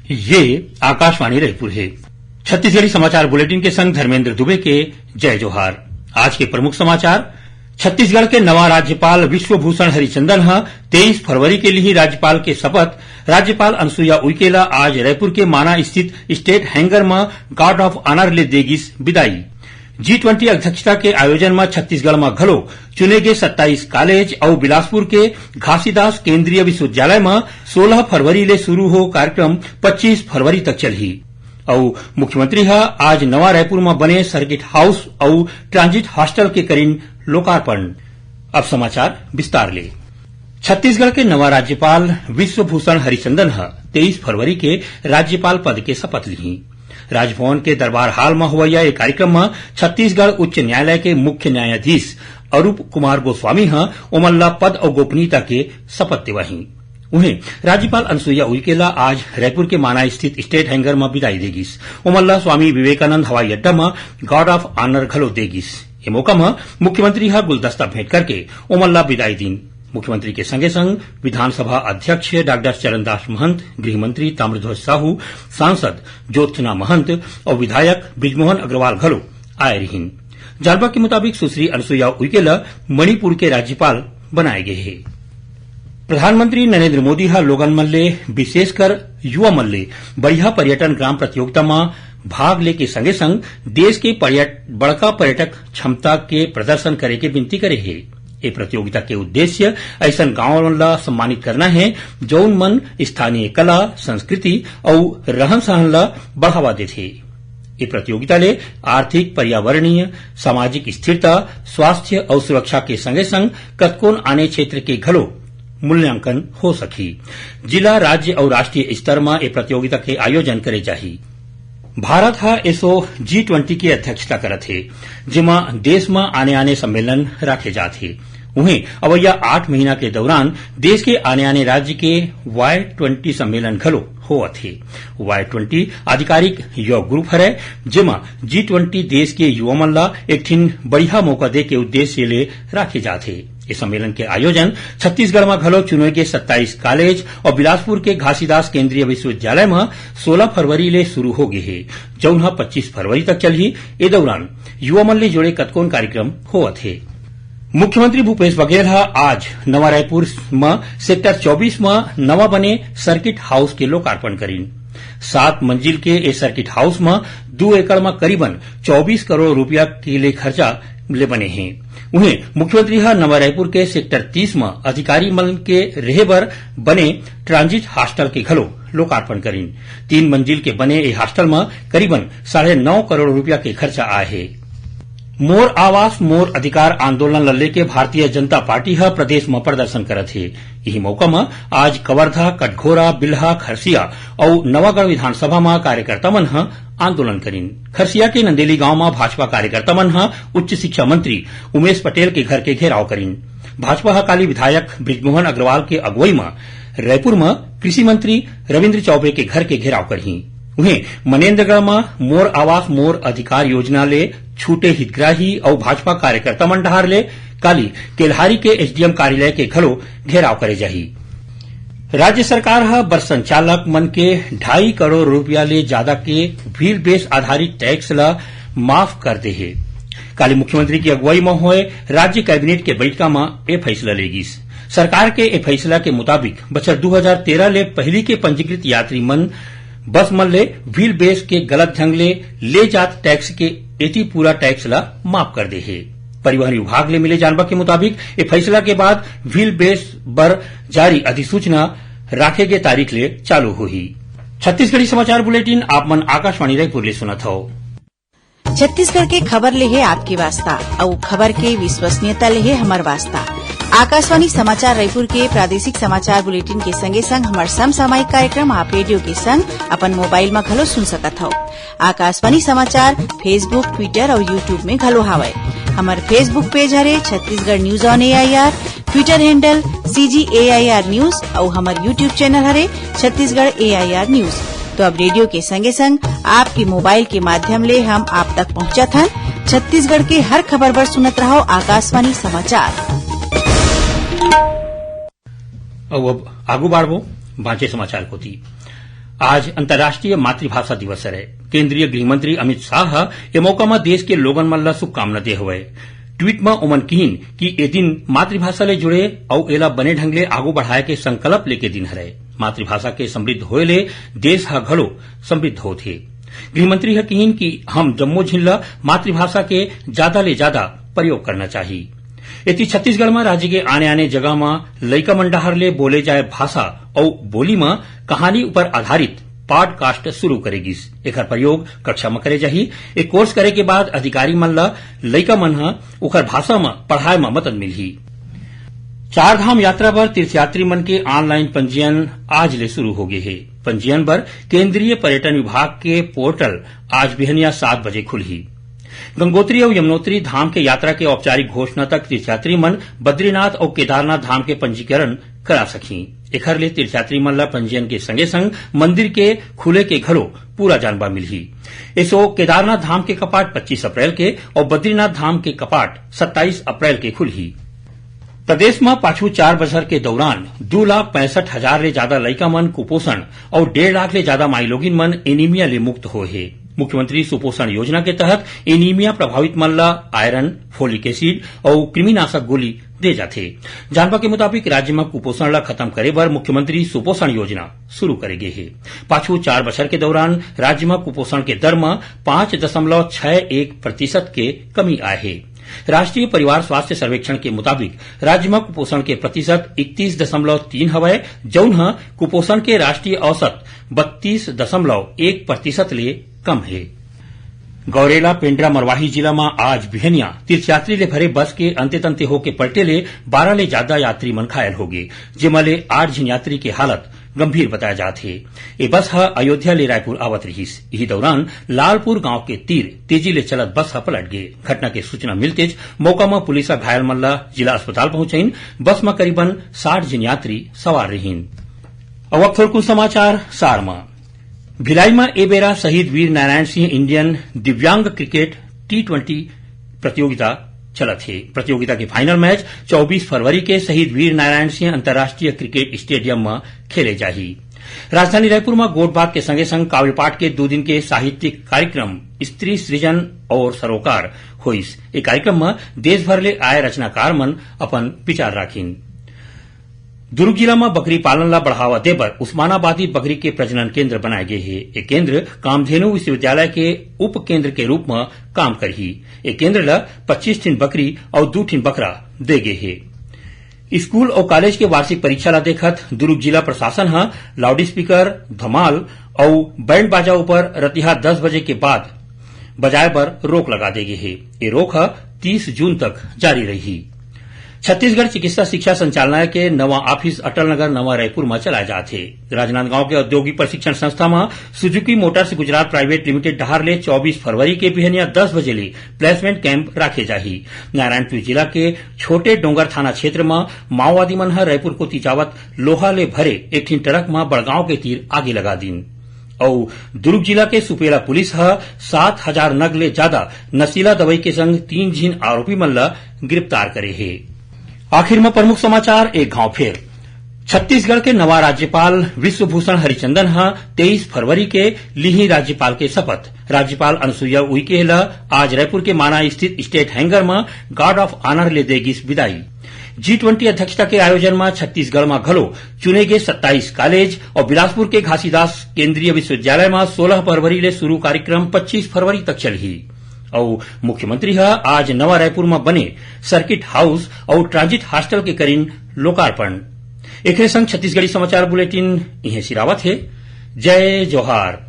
ये आकाशवाणी रायपुर है। छत्तीसगढ़ी समाचार बुलेटिन के संग धर्मेंद्र दुबे के जय जोहार। आज के प्रमुख समाचार। छत्तीसगढ़ के नवा राज्यपाल विश्वभूषण हरिचंदन 23 फरवरी के लिए राज्यपाल के शपथ राज्यपाल अनुसुईया उइके आज रायपुर के माना स्थित स्टेट हैंगर में गार्ड ऑफ ऑनर ले देगिस विदाई। G20 अध्यक्षता के आयोजन में छत्तीसगढ़ में घलो चुने गए 27 कॉलेज और बिलासपुर के घासीदास केंद्रीय विश्वविद्यालय में 16 फरवरी ले शुरू हो कार्यक्रम 25 फरवरी तक चलही। और मुख्यमंत्री आज नवा रायपुर में बने सर्किट हाउस और ट्रांजिट हॉस्टल के करीन लोकार्पण। अब समाचार विस्तार ले। छत्तीसगढ़ के नवा राज्यपाल विश्वभूषण हरिचंदन 23 फरवरी के राज्यपाल पद के शपथ ली। राजभवन के दरबार हाल में हुआ एक कार्यक्रम में छत्तीसगढ़ उच्च न्यायालय के मुख्य न्यायाधीश अरूप कुमार गोस्वामी ओमल्ला पद और गोपनीयता के शपथ दिवाही। उन्हें राज्यपाल अनुसुईया उइके आज रायपुर के माना स्थित स्टेट हैंगर में विदाई देगिस। ओमल्ला स्वामी विवेकानंद हवाई अड्डा में गार्ड ऑफ ऑनर घलो देगिस। ये मौका में मुख्यमंत्री गुलदस्ता भेंट करके ओमल्ला विदाई दीन। मुख्यमंत्री के संगे संग विधानसभा अध्यक्ष डॉक्टर चरणदास महंत, गृहमंत्री ताम्रध्वज साहू, सांसद ज्योत्सना महंत और विधायक बृजमोहन अग्रवाल घलो आए रहीन। जानवा के मुताबिक सुश्री अनुसुईया उइके मणिपुर के राज्यपाल बनाए गए हैं। प्रधानमंत्री नरेंद्र मोदी लोगन मन ले विशेषकर युवा मन ले बढ़िया पर्यटन ग्राम प्रतियोगिता में भाग ले के संगे संग देश के बड़का पर्यटक क्षमता के प्रदर्शन करे के विनती करे है। ये प्रतियोगिता के उद्देश्य ऐसन गांव ला सम्मानित करना है जौन मन स्थानीय कला, संस्कृति और रहन सहन ला बढ़ावा देथे। ये प्रतियोगिता ले आर्थिक, पर्यावरणीय, सामाजिक स्थिरता, स्वास्थ्य और सुरक्षा के संगे संग कतकोन आने क्षेत्र के घलो मूल्यांकन हो सकी। जिला, राज्य और राष्ट्रीय स्तर में ये प्रतियोगिता के आयोजन करे जाही। भारत एसो G20 की अध्यक्षता करत है, जिमा देश में आने सम्मेलन राखे जाते। उन्हें अवैया 8 महीना के दौरान देश के आने राज्य के Y20 सम्मेलन घलो होवत है। Y20 आधिकारिक युवा ग्रुप है, जिमा G20 देश के युवा मन ला एक ठिन बढ़िया मौका दे के उद्देश्य ले राखे जाते। इस सम्मेलन के आयोजन छत्तीसगढ़ में घलो चुने गए 27 कॉलेज और बिलासपुर के घासीदास केंद्रीय विश्वविद्यालय में 16 फरवरी ले शुरू हो गए है, जौन 25 फरवरी तक चलही। ए दौरान युवा मन ले जुड़े कतकोन कार्यक्रम होवत है। मुख्यमंत्री भूपेश बघेल आज नवा रायपुर में सेक्टर 24 में नवा बने सर्किट हाउस के लोकार्पण करीन। 7 मंजिल के ए सर्किट हाउस में 2 एकड़ में करीबन 24 करोड़ रुपया के लिए खर्चा ले बने हैं। उन्हें मुख्यमंत्री नवा रायपुर के सेक्टर 30 में अधिकारी मन के रहे बर बने ट्रांजिट हॉस्टल के घलो लोकार्पण करीन। 3 मंजिल के बने ए हॉस्टल में करीबन 9.5 करोड़ रुपया के खर्चा आए है। मोर आवास मोर अधिकार आंदोलन लल्ले के भारतीय जनता पार्टी प्रदेश में प्रदर्शन करत है। यही मौका में आज कवर्धा, कटघोरा, बिल्हा, खरसिया और नवागढ़ विधानसभा में कार्यकर्ता मन आंदोलन करीन। खरसिया के नंदेली गांव में भाजपा कार्यकर्ता मन उच्च शिक्षा मंत्री उमेश पटेल के घर के घेराव करीन। भाजपा अकाली विधायक बृजमोहन अग्रवाल के अगुवाई में रायपुर में कृषि मंत्री रविन्द्र चौबे के घर के घेराव करही। उन्हें मनेन्द्रगढ़ में मोर आवास मोर अधिकार योजना ले छूटे हितग्राही और भाजपा कार्यकर्ता मन डहार ले काली केल्हारी के एसडीएम कार्यालय के घलो घेराव करे जाही। राज्य सरकार बस संचालक मन के 2.5 करोड़ रुपया ले ज्यादा के व्हील बेस आधारित टैक्स ला माफ कर दे है। काली मुख्यमंत्री की अगुवाई में हुए राज्य कैबिनेट के बैठका में ए फैसला लेगिस। सरकार के ए फैसला के मुताबिक बछर 2013 ले पहली के पंजीकृत यात्री मन बस मन ले व्हील बेस के गलत ढंग ले जात टैक्स के एती पूरा टैक्स ला माफ कर दे है। परिवहन विभाग ले मिले जानवा के मुताबिक ये फैसला के बाद व्हील बेस पर जारी अधिसूचना राखे के तारीख ले चालू होही। छत्तीसगढ़ी समाचार बुलेटिन आप मन आकाशवाणी रायपुर ले सुनत हो। छत्तीसगढ़ के खबर ले है आपके वास्ता और खबर के विश्वसनीयता ले है हमार वास्ता। आकाशवाणी समाचार रायपुर के प्रादेशिक समाचार बुलेटिन के संगे संग हमार समसामयिक कार्यक्रम आप रेडियो के संग अपन मोबाइल में घलो सुन सकत हो। आकाशवाणी समाचार फेसबुक, ट्विटर और यूट्यूब में घलो हावय। हमार फेसबुक पेज हरे Chhattisgarh news on AIR, Twitter handle CGAIR news और हमार यूट्यूब चैनल हरे छत्तीसगढ़ AIR न्यूज। तो अब रेडियो के संगे संग आपके मोबाइल के माध्यम ले हम आप तक पहुंचत हन। छत्तीसगढ़ के हर खबर पर सुनत रहो आकाशवाणी समाचार। अब आगू बाढ़बो बाँचे समाचार को थी। आज अंतर्राष्ट्रीय मातृभाषा दिवस है। केंद्रीय गृह मंत्री अमित शाह ए मौका में देश के लोगन मन ला शुभकामना दे हुए। ट्वीट में उमन कहीन कि ए दिन मातृभाषा ले जुड़े और एला बने ढंग ले आगू बढ़ाए के संकल्प लेके दिन हरे। मातृभाषा के समृद्ध होए ले देश ह घलो समृद्ध होथे। गृहमंत्री ह कहीन कि हम जम्मो झिल्ला मातृभाषा के ज्यादा ले ज्यादा प्रयोग करना चाहिए। इति छत्तीसगढ़ में राज्य के आने आने जगह में लइका मन डाहर ले बोले जाए भाषा और बोली में कहानी ऊपर आधारित पॉडकास्ट शुरू करेगिस। एकर प्रयोग कक्षा में करे जाही। एक कोर्स करे के बाद अधिकारी मन ला लइका मन ह ओकर भाषा में पढ़ाए में मदद मिलही। चारधाम यात्रा पर तीर्थयात्री मन के ऑनलाइन पंजीयन आज ले शुरू हो गए है। पंजीयन पर केंद्रीय पर्यटन विभाग के पोर्टल आज बिहनिया 7 बजे खुलही। गंगोत्री और यमुनोत्री धाम के यात्रा के औपचारिक घोषणा तक तीर्थयात्री मन बद्रीनाथ और केदारनाथ धाम के पंजीकरण करा सकी। एखर ले तीर्थयात्री मन ला पंजीयन के संगे संग मंदिर के खुले के घलो पूरा जानबा मिलही। एसो केदारनाथ धाम के कपाट 25 अप्रैल के और बद्रीनाथ धाम के कपाट 27 अप्रैल के खुलही। प्रदेश में पाछू 4 बछर के दौरान 2,65,000 ले ज्यादा लइका मन कुपोषण और 1.5 लाख ले ज्यादा माईलोगिन मन एनीमिया ले मुक्त होए हे। मुख्यमंत्री सुपोषण योजना के तहत एनीमिया प्रभावित मन ला आयरन, फोलिक एसिड और कृमिनाशक गोली दे जाथे। जानवा के मुताबिक राज्य में कुपोषण ला खत्म करे बर मुख्यमंत्री सुपोषण योजना शुरू करे गे हे। पाछू 4 बछर के दौरान राज्य में कुपोषण के दर में 5.61% के कमी आए हे। राष्ट्रीय परिवार स्वास्थ्य सर्वेक्षण के मुताबिक राज्य में कुपोषण के प्रतिशत 31.3 हवय, जौन ह कुपोषण के राष्ट्रीय औसत 32.1% ले कम है। गौरेला पेंड्रा मरवाही जिला में आज बिहनिया तीर्थयात्री ले भरे बस के अंते तंते होके पलटे ले 12 ले ज्यादा यात्री मन घायल हो गए, जेमा ले 8 झन यात्री के हालत गंभीर बताया जाथे। ये बस ह अयोध्या ले रायपुर आवत रहीस। यही दौरान लालपुर गांव के तीर तेजी ले चलत बस ह पलट गए। घटना के सूचना मिलते मौका में पुलिस घायल मन ला जिला अस्पताल पहुंचाइन। बस में करीबन 60 जन यात्री सवार रहीन। अब थोड़कुन समाचार सार में। भिलाई में ए बेरा शहीद वीर नारायण सिंह इंडियन दिव्यांग क्रिकेट T20 प्रतियोगिता चलत है। प्रतियोगिता के फाइनल मैच 24 फरवरी के शहीद वीर नारायण सिंह अंतर्राष्ट्रीय क्रिकेट स्टेडियम में खेले जाही। राजधानी रायपुर में गोटबाग के संगे संग काव्य पाठ के 2 दिन के साहित्यिक कार्यक्रम स्त्री सृजन और सरोकार होइस। ए कार्यक्रम में देश भर ले आए रचनाकार मन अपन विचार राखिन। दुर्ग जिला में बकरी पालन ला बढ़ावा देबर उस्मानाबादी बकरी के प्रजनन केंद्र बनाए गए हैं। ये केंद्र कामधेनु विश्वविद्यालय के उप केंद्र के रूप में काम करही। ये केंद्र ला 25 ठिन बकरी और 2 ठिन बकरा दे गए हैं। स्कूल और कॉलेज के वार्षिक परीक्षा ला देखत दुर्ग जिला प्रशासन ह लाउड स्पीकर, धमाल और बैंड बाजा ऊपर रतिहा 10 बजे के बाद बजाए पर रोक लगा दे गए है। ये रोक 30 जून तक जारी रही। छत्तीसगढ़ चिकित्सा शिक्षा संचालनालय के नवा ऑफिस अटल नगर नवा रायपुर में चलाए जाते। राजनांदगांव के औद्योगिक प्रशिक्षण संस्था में Suzuki Motors Gujarat private limited डहार ले 24 फरवरी के बिहनिया 10 बजे ले प्लेसमेंट कैंप राखे जाही। नारायणपुर जिला के छोटे डोंगर थाना क्षेत्र में माओवादी मन ह रायपुर को तिजावत लोहा ले भरे एक ठिन ट्रक में बड़गांव के तीर आगे लगा दिन। और दुर्ग जिला के सुपेला पुलिस 7,000 नग ले ज्यादा नशीला दवाई के संग 3 झिन आरोपी मन ला गिरफ्तार करे है। आखिर में प्रमुख समाचार एक घाव फेर। छत्तीसगढ़ के नवा राज्यपाल विश्वभूषण हरिचंदन 23 फरवरी के लिही राज्यपाल के शपथ। राज्यपाल अनुसुईया उइके ला आज रायपुर के माना स्थित स्टेट हैंगर में गार्ड ऑफ ऑनर ले देगी विदाई। G20 अध्यक्षता के आयोजन में छत्तीसगढ़ में घलो चुने गए 27 कॉलेज और बिलासपुर के घासीदास केंद्रीय विश्वविद्यालय में 16 फरवरी ले शुरू कार्यक्रम 25 फरवरी तक चलही। और मुख्यमंत्री आज नवा रायपुर में बने सर्किट हाउस और ट्रांजिट हॉस्टल के करीन लोकार्पण। एक संग छत्तीसगढ़ी समाचार बुलेटिन इहे सिरावत है। जय जोहार।